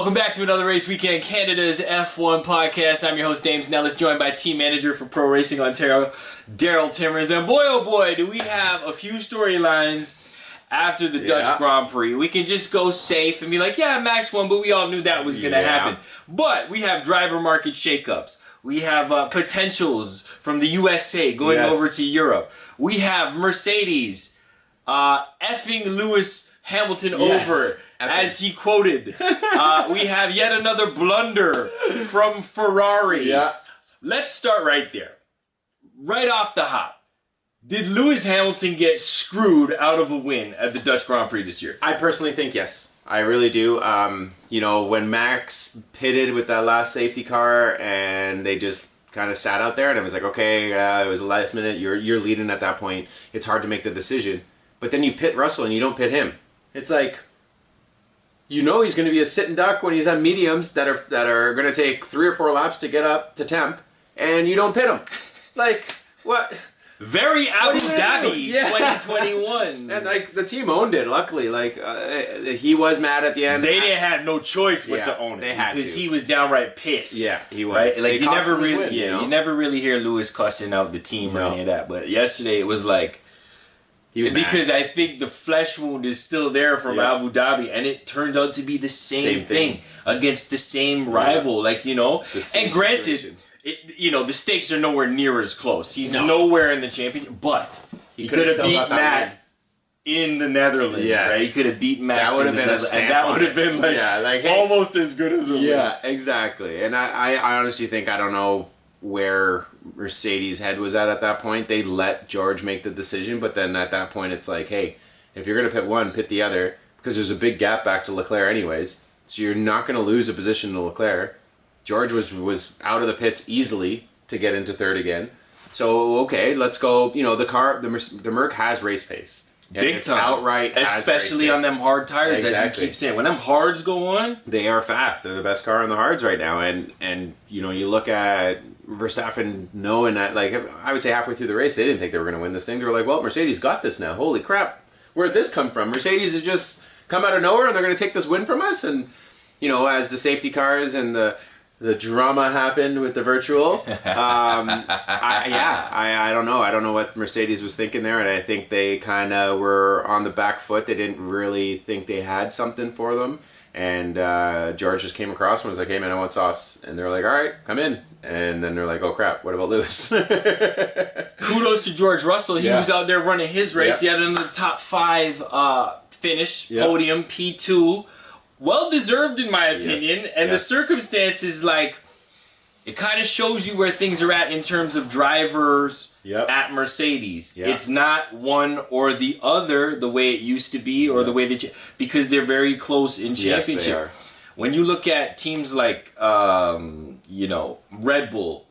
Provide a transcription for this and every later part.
Welcome back to another Race Weekend Canada's F1 podcast. I'm your host, James Nellis, joined by team manager for Pro Racing Ontario, Daryl Timmers. And boy, oh boy, do we have a few storylines after the Dutch Grand Prix. We can just go safe and be like, yeah, Max won, but we all knew that was going to happen. But we have driver market shakeups. We have potentials from the USA going over to Europe. We have Mercedes effing Lewis Hamilton over. As he quoted, we have yet another blunder from Ferrari. Let's start right there. Right off the hop. Did Lewis Hamilton get screwed out of a win at the Dutch Grand Prix this year? I personally think yes. I really do. You know, when Max pitted with that last safety car and they just kind of sat out there and it was like, okay, it was the last minute, you're leading at that point. It's hard to make the decision. But then you pit Russell and you don't pit him. It's like, you know he's going to be a sitting duck when he's on mediums that are going to take 3 or 4 laps to get up to temp, and you don't pit him. Like, what? Very Abu Dhabi 2021. And like the team owned it. Luckily, like he was mad at the end. They didn't have no choice but to own it. They had because he was downright pissed. Yeah, he was. Right? Like you never really, win, you never really hear Lewis cussing out the team or any of that. But yesterday it was like. Because I think the flesh wound is still there from Abu Dhabi, and it turned out to be the same thing against the same rival. Like, you know, and granted, the stakes are nowhere near as close. He's nowhere in the championship, but he could have beat Matt in the Netherlands, right? He could have beat Matt in the Netherlands, and that would have been like almost as good as a win. Yeah, exactly. And I honestly think, I don't know where Mercedes' head was at that point. They let George make the decision, but then at that point it's like, hey, if you're going to pit one, pit the other, because there's a big gap back to Leclerc anyways, so you're not going to lose a position to Leclerc. George was out of the pits easily to get into third again. So, okay, let's go. You know, the Merc has race pace. Big time. Outright, especially on them hard tires, as we keep saying. When them hards go on, they are fast. They're the best car on the hards right now. And you know, you look at Verstappen knowing that, like, I would say halfway through the race, they didn't think they were going to win this thing. They were like, well, Mercedes got this now. Holy crap. Where'd this come from? Mercedes has just come out of nowhere and they're going to take this win from us? And, you know, as the safety cars and the drama happened with the virtual, I don't know. I don't know what Mercedes was thinking there, and I think they kind of were on the back foot. They didn't really think they had something for them. And George just came across and was like, hey man, I want softs. And they're like, all right, come in. And then they're like, oh crap, what about Lewis? Kudos to George Russell. He was out there running his race. He had another top 5 finish, podium, P2. Well deserved in my opinion. And the circumstances, like, it kind of shows you where things are at in terms of drivers at Mercedes. It's not one or the other the way it used to be, or the way that because they're very close in championship. Yes, they are. When you look at teams like Red Bull,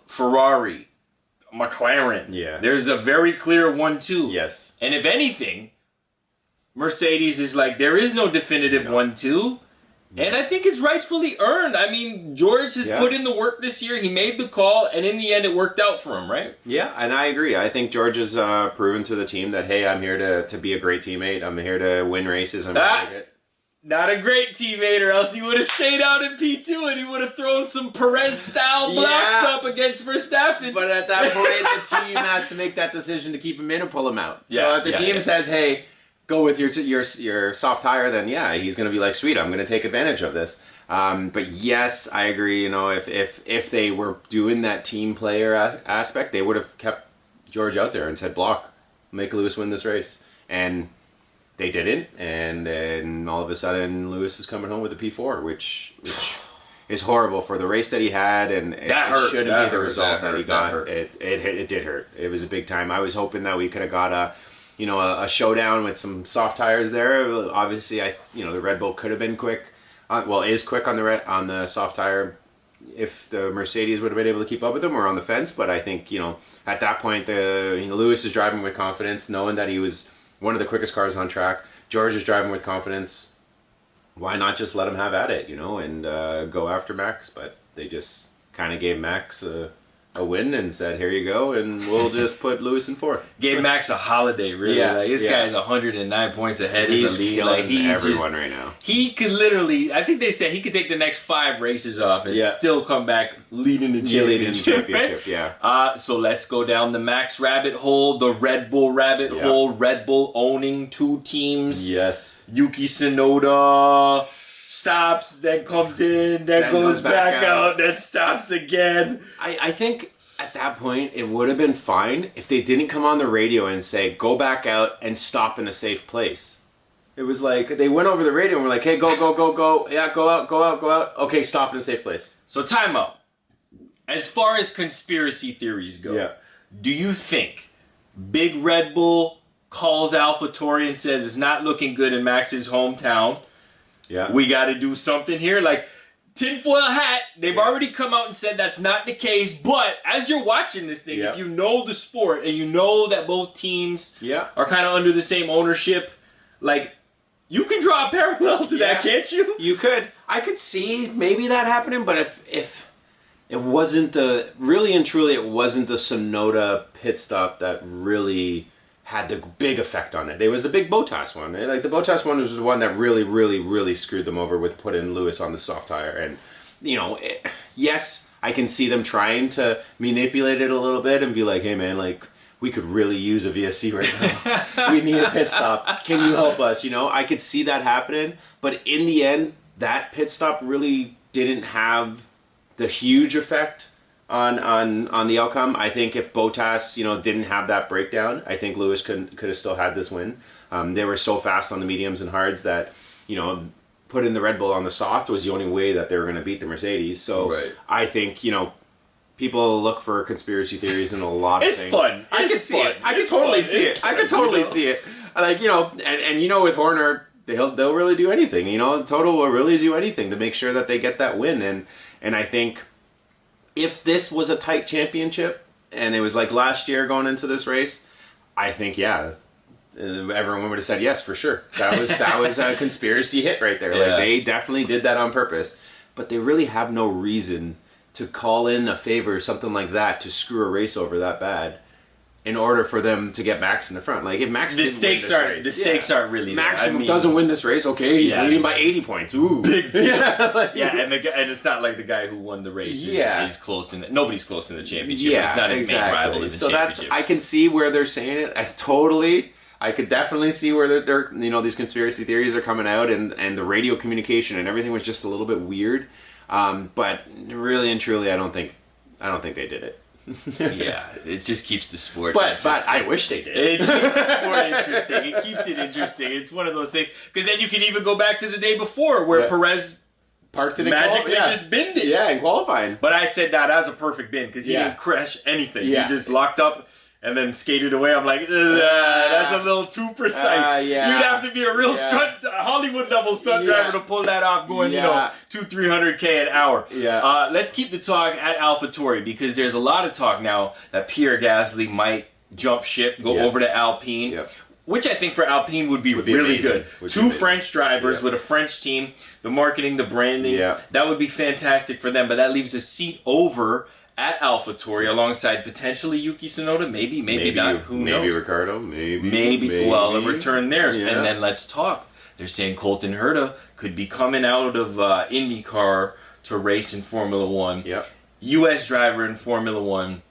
Ferrari, McLaren, there's a very clear 1-2. Yes. And if anything, Mercedes is like, there is no definitive 1-2. And I think it's rightfully earned. I mean, George has put in the work this year. He made the call, and in the end, it worked out for him, right? Yeah, and I agree. I think George has proven to the team that, hey, I'm here to be a great teammate. I'm here to win races. Not a great teammate, or else he would have stayed out in P2 and he would have thrown some Perez-style blocks up against Verstappen. But at that point, the team has to make that decision to keep him in or pull him out. So if the team says, hey, go with your soft tire, then he's going to be like, sweet, I'm going to take advantage of this. But yes, I agree. You know, if they were doing that team player aspect, they would have kept George out there and said, block, make Lewis win this race. And they didn't, and then all of a sudden Lewis is coming home with a P4, which is horrible for the race that he had, and it shouldn't be the result that he got. It did hurt. It was a big time. I was hoping that we could have got a showdown with some soft tires there. Obviously, the Red Bull could have been quick. Is quick on the soft tire. If the Mercedes would have been able to keep up with them, or on the fence, but I think at that point Lewis is driving with confidence, knowing that he was one of the quickest cars on track. George is driving with confidence. Why not just let him have at it, and go after Max? But they just kind of gave Max a a win and said, "Here you go," and we'll just put Lewis in fourth. Gave Max a holiday, really. Yeah, like, this guy's 109 points ahead he's in the lead. Killing like, he's everyone just, right now. He could literally, I think they said he could take the next 5 races off and still come back leading the championship. Right? Yeah. So let's go down the Max rabbit hole, the Red Bull rabbit hole. Red Bull owning 2 teams. Yes. Yuki Tsunoda stops, then comes in, then goes back out, then stops again. I think at that point it would have been fine if they didn't come on the radio and say, "Go back out and stop in a safe place." It was like they went over the radio and were like, "Hey, go, go, go, go. Yeah, go out, go out, go out. Okay, stop in a safe place." So timeout. As far as conspiracy theories go, do you think Big Red Bull calls Alpha Tauri and says it's not looking good in Max's hometown? Yeah. We got to do something here. Like, tinfoil hat, they've already come out and said that's not the case. But as you're watching this thing, if you know the sport and you know that both teams are kind of under the same ownership, like, you can draw a parallel to that, can't you? You could. I could see maybe that happening, but if it wasn't the, really and truly, it wasn't the Tsunoda pit stop that really had the big effect on it. It was the big Bottas one. Like, the Bottas one was the one that really, really, really screwed them over with putting Lewis on the soft tire. And, you know, yes, I can see them trying to manipulate it a little bit and be like, "Hey, man, like, we could really use a VSC right now. We need a pit stop. Can you help us?" You know, I could see that happening. But in the end, that pit stop really didn't have the huge effect on the outcome. I think if Bottas, you know, didn't have that breakdown, I think Lewis could have still had this win. They were so fast on the mediums and hards that, you know, putting the Red Bull on the soft was the only way that they were going to beat the Mercedes. So I think, you know, people look for conspiracy theories in a lot of things. It's fun. I can see it. I can totally see it. I can totally see it. Like, you know, and you know, with Horner, they'll really do anything. You know, Toto will really do anything to make sure that they get that win. And I think if this was a tight championship and it was like last year going into this race, I think everyone would have said yes for sure. That was a conspiracy hit right there. Like, they definitely did that on purpose, but they really have no reason to call in a favor, something like that, to screw a race over that bad, in order for them to get Max in the front. Like, if Max the stakes aren't really there. Max doesn't win this race. Okay, he's leading by 80 points. Ooh, big deal. And it's not like the guy who won the race is close in. Nobody's close in the championship. It's not his main rival in the championship. I can see where they're saying it. I could definitely see where they're you know, these conspiracy theories are coming out, and the radio communication and everything was just a little bit weird. But really and truly, I don't think they did it. It just keeps the sport but I wish they did. It keeps the sport interesting. It keeps it interesting. It's one of those things, because then you can even go back to the day before where Perez parked it magically just binned it. In qualifying. But I said that was a perfect bin because he didn't crash anything. He just locked up and then skated away. I'm like, that's a little too precise. You'd have to be a real Hollywood level stunt driver to pull that off going, 200-300K an hour. Let's keep the talk at Alpha Tauri, because there's a lot of talk now that Pierre Gasly might jump ship, go over to Alpine. Which I think for Alpine would be really good. Two French drivers with a French team, the marketing, the branding, that would be fantastic for them. But that leaves a seat over at Alpha Tauri alongside potentially Yuki Tsunoda, maybe not, who knows? Maybe Ricardo, maybe. Well, a return there. And then let's talk. They're saying Colta Herta could be coming out of Indycar to race in Formula 1. U.S. driver in Formula 1.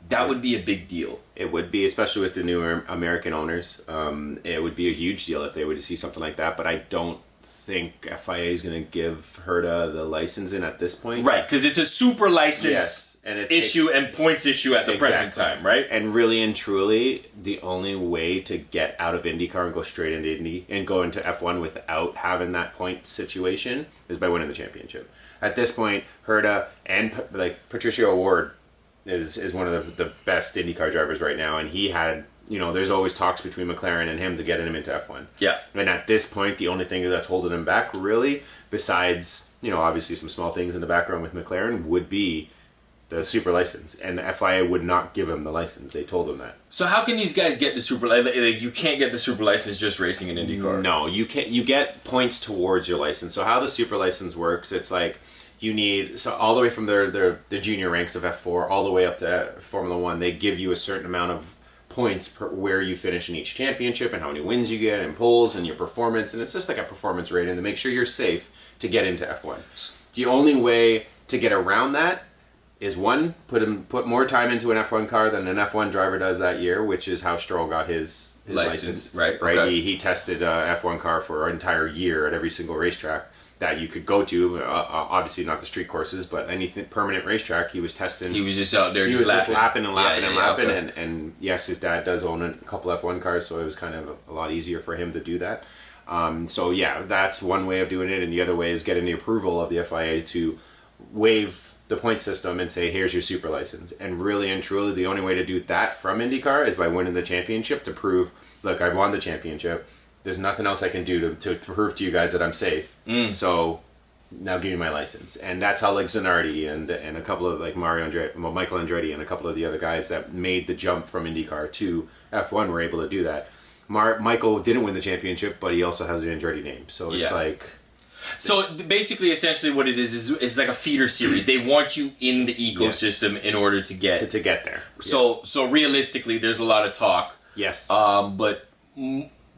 That would be a big deal. It would be, especially with the new American owners. It would be a huge deal if they were to see something like that, but I don't think FIA is going to give Herta the license in at this point. Right, because it's a super license issue and points issue at the present time, right? And really and truly, the only way to get out of IndyCar and go straight into Indy and go into F1 without having that point situation is by winning the championship. At this point, Herta and Patricio O'Ward is one of the best IndyCar drivers right now, and he had, there's always talks between McLaren and him to get him into F1. And at this point, the only thing that's holding him back, really, besides, obviously some small things in the background with McLaren, would be the super license. And the FIA would not give him the license. They told him that. So how can these guys get the super license? You can't get the super license just racing in IndyCar. No, you can't. You get points towards your license. So how the super license works, it's like, You need all the way from the junior ranks of F4 all the way up to Formula One. They give you a certain amount of points per where you finish in each championship and how many wins you get and poles and your performance, and it's just like a performance rating to make sure you're safe to get into F1. The only way to get around that is one, put more time into an F1 car than an F1 driver does that year, which is how Stroll got his license. Right. Okay. He tested a F1 car for an entire year at every single racetrack that you could go to, obviously not the street courses, but any permanent racetrack. He was testing. He was just out there. He was just lapping and lapping and lapping. Okay. And yes, his dad does own a couple F1 cars, so it was kind of a lot easier for him to do that. So yeah, that's one way of doing it, and the other way is getting the approval of the FIA to waive the point system and say, here's your super license. And really and truly, the only way to do that from IndyCar is by winning the championship to prove, look, I've won the championship. There's nothing else I can do to prove to you guys that I'm safe. So now give me my license. And that's how like Zanardi and a couple of like Michael Andretti and a couple of the other guys that made the jump from IndyCar to F1 were able to do that. Michael didn't win the championship, but he also has the Andretti name. So it's like... So basically, essentially what it is like a feeder series. They want you in the ecosystem in order to get... To get there. So realistically, there's a lot of talk. Yes. But...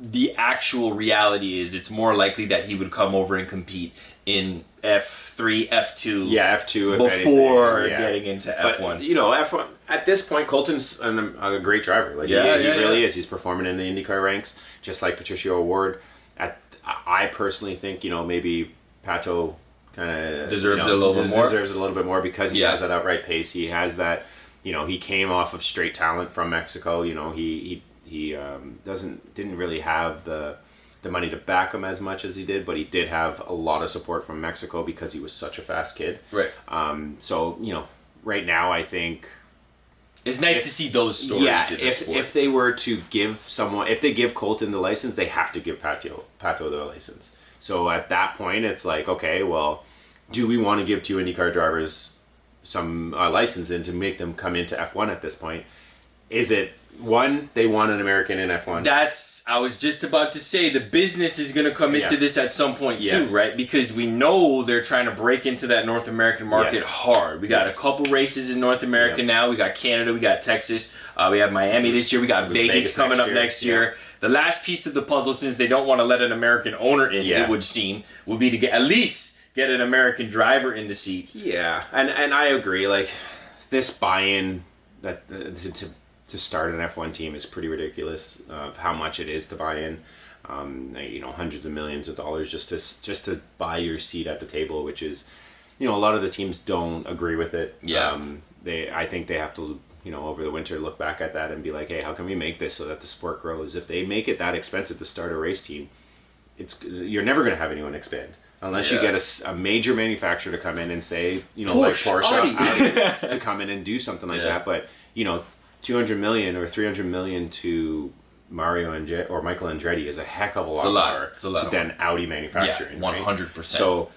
the actual reality is it's more likely that he would come over and compete in F3, F2. Yeah, F2 before getting into F1. But, you know, F1 at this point, Colton's a great driver. Like he really is. He's performing in the IndyCar ranks, just like Patricio O'Ward. I personally think, you know, maybe Pato kind of deserves it a little bit more because he has that outright pace. He has that, you know, he came off of straight talent from Mexico. You know, he didn't really have the money to back him as much as he did, but he did have a lot of support from Mexico because he was such a fast kid. Right. So, you know, right now I think it's nice to see those stories. Yeah, in the sport. If they were to if they give Colton the license, they have to give Pato the license. So at that point, it's like, okay, well, do we want to give two IndyCar drivers some license in to make them come into F1 at this point? Is it, one, they want an American in F1? I was just about to say, the business is going to come into this at some point too, right? Because we know they're trying to break into that North American market hard. We got a couple races in North America now. We got Canada, we got Texas, we have Miami this year, we got Vegas coming up next year. The last piece of the puzzle, since they don't want to let an American owner in, it would seem, would be to at least get an American driver in the seat. Yeah, and I agree. Like, this buy-in that to start an F1 team is pretty ridiculous of how much it is to buy in. You know, hundreds of millions of dollars just to buy your seat at the table, which is, you know, a lot of the teams don't agree with it. Yeah. I think they have to, you know, over the winter look back at that and be like, hey, how can we make this so that the sport grows? If they make it that expensive to start a race team, you're never going to have anyone expand. Unless you get a major manufacturer to come in and say, you know, like Porsche, Audi, to come in and do something like that. But, you know, 200 million or 300 million to Mario or Michael Andretti is a heck of a lot more than Audi manufacturing. 100%. Right? So,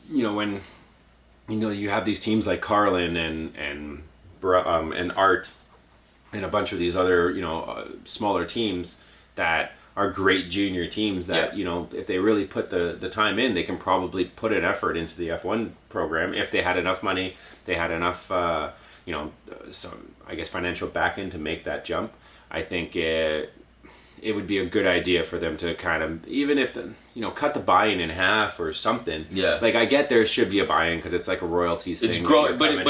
you know, when you have these teams like Carlin and Art and a bunch of these other, you know, smaller teams that are great junior teams that, you know, if they really put the time in, they can probably put an effort into the F1 program if they had enough money, they had enough you know, some, I guess, financial backing to make that jump. I think it would be a good idea for them to kind of, even if cut the buy-in in half or something. Yeah. Like, I get there should be a buy-in because it's like a royalties thing. It's growing, but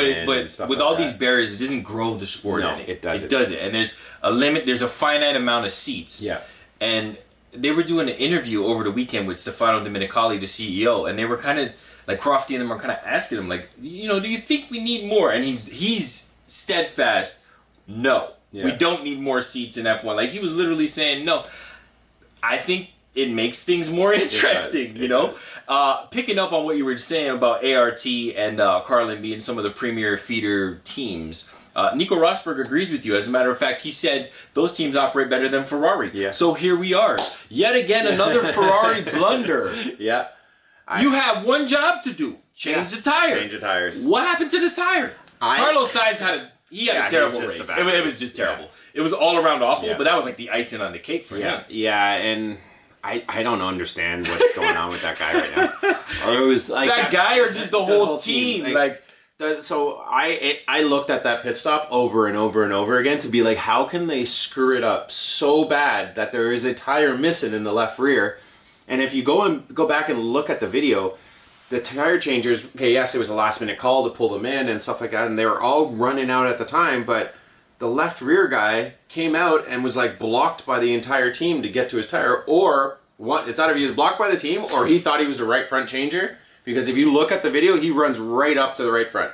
with all these barriers, it doesn't grow the sport. No, it doesn't. It doesn't, and there's a limit. There's a finite amount of seats. Yeah. And they were doing an interview over the weekend with Stefano Domenicali, the CEO, and they were kind of like Crofty and them were kind of asking him, like, you know, do you think we need more? And he's steadfast. No, we don't need more seats in F1. Like, he was literally saying, no. I think it makes things more interesting, you know? Picking up on what you were saying about ART and Carlin being some of the premier feeder teams, Nico Rosberg agrees with you. As a matter of fact, he said those teams operate better than Ferrari. Yeah. So here we are. Yet again, another Ferrari blunder. Yeah. You have one job to do. Change the tire. Change the tires. What happened to the tire? Carlos Sainz had a terrible race. It was just terrible. It was all around awful, but that was like the icing on the cake for him. Yeah, and I don't understand what's going on with that guy right now. Or it was like that guy or just the whole team. So I looked at that pit stop over and over and over again to be like, how can they screw it up so bad that there is a tire missing in the left rear? And if you go back and look at the video, the tire changers, okay, yes, it was a last minute call to pull them in and stuff like that, and they were all running out at the time, but the left rear guy came out and was like blocked by the entire team to get to his tire, or it's either he was blocked by the team or he thought he was the right front changer, because if you look at the video, he runs right up to the right front.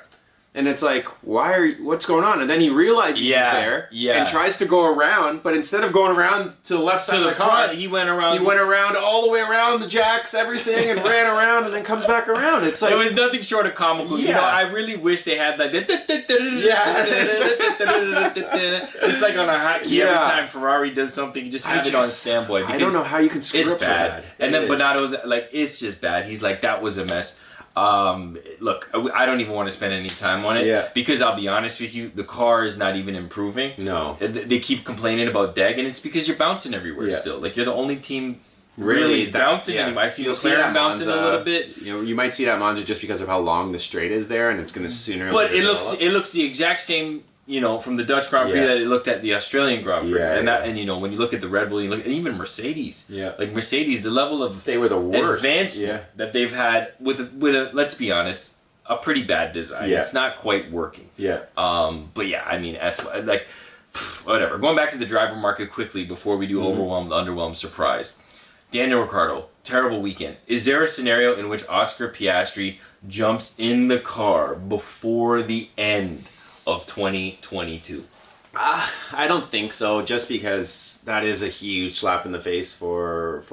And it's like, what's going on? And then he realizes he's there and tries to go around, but instead of going around to the left side of the car, he went around all the way around the jacks, everything, and ran around and then comes back around. It's like, it was nothing short of comical. Yeah. You know, I really wish they had like just like on a hotkey every time Ferrari does something, you just have it on standby. I don't know how you can screw up so bad. And then Bonato's like, it's just bad. He's like, that was a mess. Look, I don't even want to spend any time on it because I'll be honest with you, the car is not even improving. No. They keep complaining about Deg, and it's because you're bouncing everywhere still. Like, you're the only team really bouncing anymore. I see Leclerc bouncing a little bit. You know, you might see that Monza just because of how long the straight is there, and it's going to sooner. But it looks the exact same. You know, from the Dutch Grand Prix that it looked at the Australian Grand Prix, and you know, when you look at the Red Bull, you look and even Mercedes, like Mercedes, the level of they were the worst advancement that they've had with a let's be honest, a pretty bad design. It's not quite working. But yeah, I mean, whatever. Going back to the driver market quickly before we do overwhelmed, underwhelmed, surprised. Daniel Ricciardo, terrible weekend. Is there a scenario in which Oscar Piastri jumps in the car before the end of 2022? I don't think so, just because that is a huge slap in the face for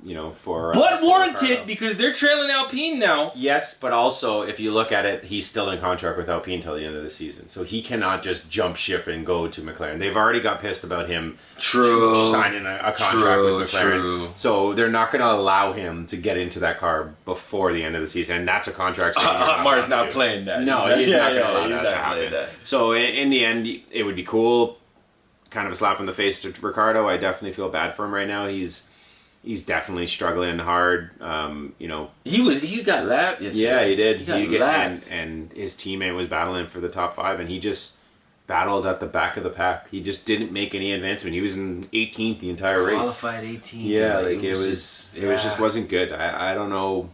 but warranted, because they're trailing Alpine now. Yes, but also if you look at it, he's still in contract with Alpine till the end of the season, so he cannot just jump ship and go to McLaren. They've already got pissed about him signing a contract with McLaren, so they're not going to allow him to get into that car before the end of the season, and that's a contract. Otmar's not playing that. No, he's not going to allow that to happen. So in the end, it would be cool. Kind of a slap in the face to Ricciardo. I definitely feel bad for him right now. He's definitely struggling hard. You know, he got lapped yesterday. Yeah, he did. He got lapped. And his teammate was battling for the top 5, and he just battled at the back of the pack. He just didn't make any advancement. He was in 18th the entire race. Qualified 18th. Yeah, like it just wasn't good. I don't know.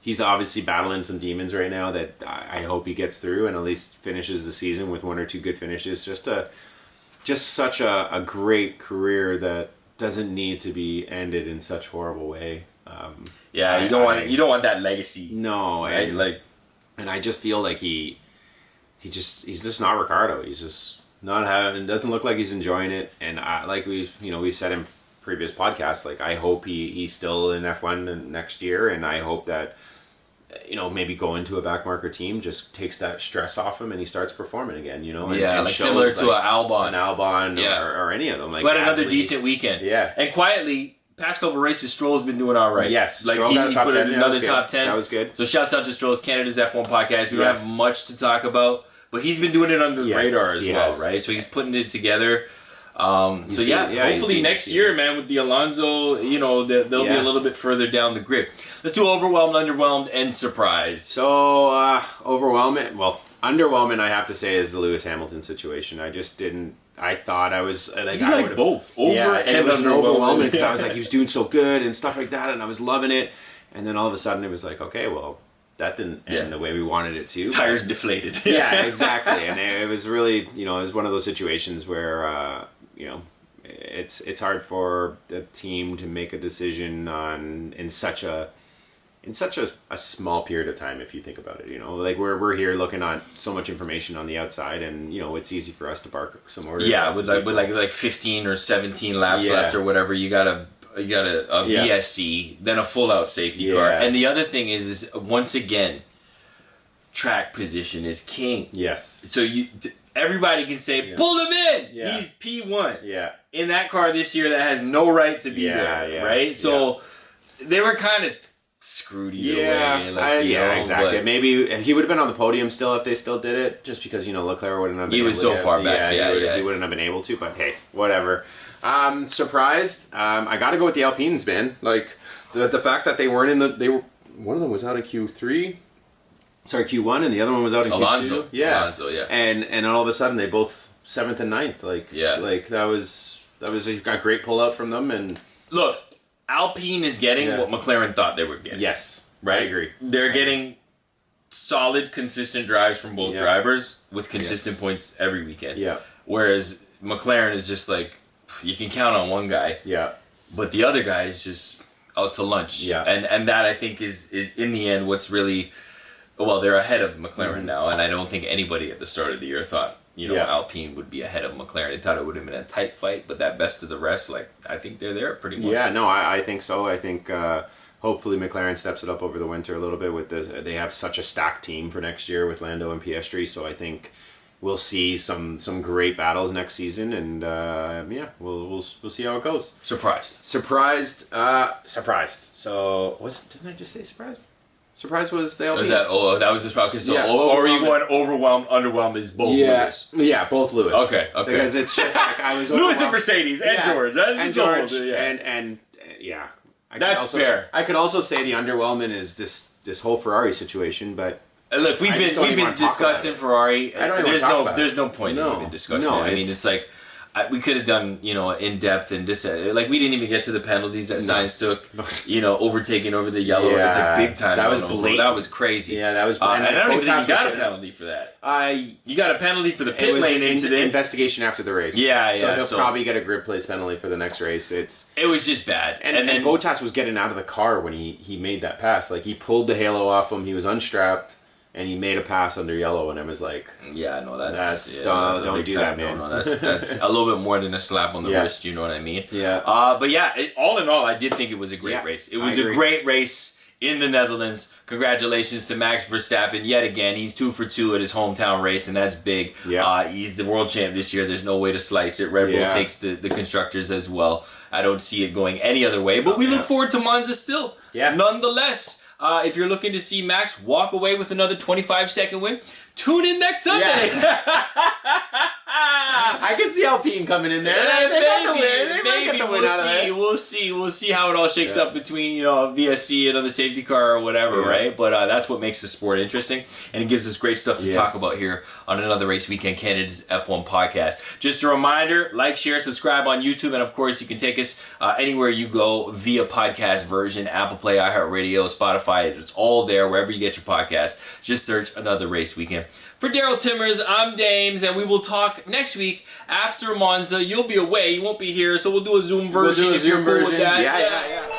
He's obviously battling some demons right now that I hope he gets through and at least finishes the season with 1 or 2 good finishes. Just such a great career that doesn't need to be ended in such horrible way. You don't want that legacy. No, right? And I just feel like he's just not Ricciardo. He's just not having. Doesn't look like he's enjoying it. And we've said in previous podcasts, like I hope he's still in F1 next year, and I hope that maybe going to a backmarker team just takes that stress off him and he starts performing again, and similar to an Albon. Or any of them. Like but another decent weekend. Yeah. And quietly, past couple races, Stroll's been doing all right. Yes. Like he put in another top 10. That was good. So shouts out to Stroll's Canada's F1 podcast. We don't have much to talk about, but he's been doing it under the radar as well, right? So he's putting it together. Hopefully next year, man, with the Alonso, they'll be a little bit further down the grid. Let's do overwhelmed, underwhelmed, and surprised. So, underwhelming, I have to say, is the Lewis Hamilton situation. I thought I was like, I would both over and it was overwhelming because I was like, he was doing so good and stuff like that, and I was loving it. And then all of a sudden, it was like, okay, well, that didn't end the way we wanted it to. Tires deflated. Yeah, exactly. And it was really, it was one of those situations where, it's hard for the team to make a decision in such a small period of time, if you think about it. Like we're here looking at so much information on the outside, and it's easy for us to bark some orders. Yeah, with like 15 or 17 laps left or whatever, you got a VSC, then a full out safety car. And the other thing is once again, track position is king. Yes. So everybody can say, pull him in. Yeah. He's P1. Yeah. In that car this year that has no right to be there, right? So they were kind of screwed either way. Exactly. Maybe he would have been on the podium still if they still did it, just because Leclerc wouldn't have been able to. He was so far back. He wouldn't have been able to. But hey, whatever. Surprised. I got to go with the Alpines, man. Like the fact that they weren't in one of them was out in Q3. Sorry, Q1, and the other one was out in Q2. Yeah. Alonso, yeah. And all of a sudden they both 7th and 9th. Like that was a great pullout from them. And look, Alpine is getting what McLaren thought they would get. Yes, right. I agree. They're getting solid, consistent drives from both drivers with consistent points every weekend. Yeah. Whereas McLaren is just like, you can count on one guy. Yeah. But the other guy is just out to lunch. Yeah. And that I think is in the end what's really, well, they're ahead of McLaren now, and I don't think anybody at the start of the year thought, Alpine would be ahead of McLaren. They thought it would have been a tight fight, but that best of the rest, like, I think they're there pretty much. Yeah, no, I think so. I think hopefully McLaren steps it up over the winter a little bit with this. They have such a stacked team for next year with Lando and Piastri, so I think we'll see some great battles next season, and we'll see how it goes. Surprised. So didn't I just say surprised? Surprise was the Alpines. That was the okay. So, or are you going overwhelmed? Underwhelmed is both Lewis. Yeah, both Lewis. Okay. Because it's just like I was Lewis and Mercedes and George. That's fair. I could also say the underwhelming is this whole Ferrari situation, but look, we've been discussing Ferrari. There's no point in even discussing it. I mean, it's like we could have done in depth and like we didn't even get to the penalties that Sainz took. Overtaking over the yellow. It was like big time. That was blatant. That was crazy. Yeah, that was. And I don't even think you got a penalty for that. You got a penalty for the pit lane incident. Investigation after the race. Yeah. So he'll probably get a grid place penalty for the next race. It was just bad. And then Bottas was getting out of the car when he made that pass. Like he pulled the halo off him. He was unstrapped. And he made a pass under yellow, and I was like, don't do that, man. No, that's a little bit more than a slap on the wrist. You know what I mean? Yeah. But all in all, I did think it was a great race. It was a great race in the Netherlands. Congratulations to Max Verstappen yet again. He's 2 for 2 at his hometown race, and that's big. Yeah. He's the world champ this year. There's no way to slice it. Red Bull takes the constructors as well. I don't see it going any other way. But we look forward to Monza still. Yeah. Nonetheless. If you're looking to see Max walk away with another 25-second win, tune in next Sunday. Yeah. I can see Alpine coming in there. We'll see how it all shakes up between VSC, another safety car or whatever, right? But that's what makes the sport interesting, and it gives us great stuff to talk about here on Another Race Weekend Canada's F1 podcast. Just a reminder: like, share, subscribe on YouTube, and of course you can take us anywhere you go via podcast version, Apple Play, iHeartRadio, Spotify. It's all there wherever you get your podcast. Just search Another Race Weekend. For Daryl Timmers, I'm Dames, and we will talk next week after Monza. You'll be away, you won't be here, so we'll do a Zoom version if you're cool with that. Yeah.